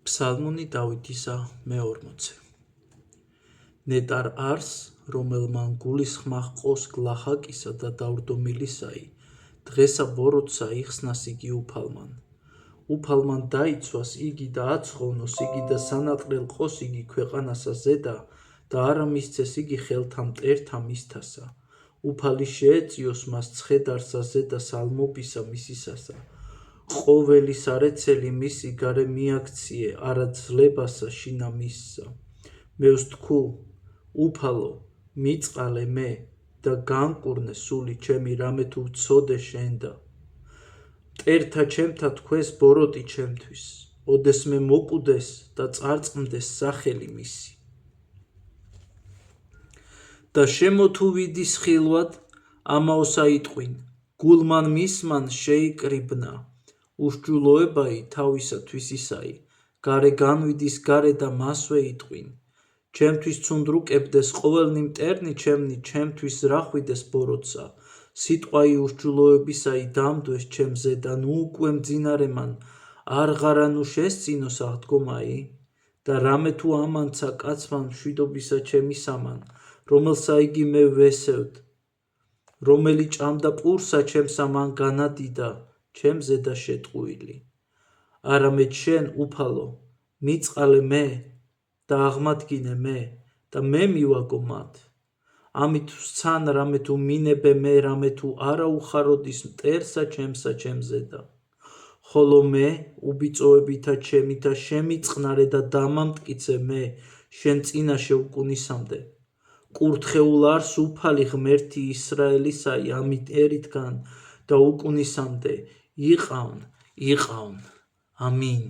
ფსალმუნი დავითისა მე-40. ნეტარ არს, რომელმან გულის ხმა ჰყოს გლახაკისა და დავრდომილისაი, დღესა ბოროტსა იხსნას იგი უფალმან. უფალმან დაიცვას იგი და აცხოვნოს იგი და სანატრელ ყოს იგი ქვეყანასა ზედა და არა მისცეს იგი ხელთა მტერთა მისთასა. უფალი შეეწიოს მას ცხედარსა ზედა სალმობისა მისისასა. ყოველი სარეცელი მისი გარე მიაქციე, არა ძლებასა შინა მისსა. მე ვსთქუ, უფალო, მიწყალე მე და განკურნე სული ჩემი, რამე თუ ვცოდე შენდა. მტერთა ჩემთა თქვეს ბოროტი ჩემთვის, ოდეს მე მოკუდეს და წარწყმდეს სახელი მისი. და შემოთუ ვიდის ხილვად, ამაოსა იტყვინ, გულმან მისმან შეიკრიბნა, უსჯულოებაი თავისათვის ისაი, გარე განვიდის გარე და მასვე იტყვინ. ჩემთვის ცუნდრუკებდეს ყოველნი მტერნი ჩემნი, ჩემთვის რახვიდეს ბოროტსა, სიტყვაი უსჯულოებისაი დამდვეს ჩემზე და ნუ უკვე მძინარემან, არღარა ნუ შესწინოს აღდგომაი, და რამე თუ ამანცა კაცმან მშვიდობისა ჩემი სამან, რომელსა იგი მე ვესევდ, რომელი ჭამდა პურსა ჩემსა მან განადიდა, ჩემზე და შეტყუილი. არამედ შენ, უფალო, მიწყალე მე და აღმადგინე მე და მე მივაგო მათ. ამით ვსცან რამე თუ მინებე მე, რამე თუ არა უხაროდის მტერსა ჩემსა ჩემზედა. ხოლო მე უბიწოებითა ჩემი და შემიწყნარე და დამამტკიცე მე შენ წინაშე უკუნისამდე. კურთხეულ არს უფალი ღმერთი ისრაელისაი ამით ერითგან და უკუნისამდე იყავნ. ამინ.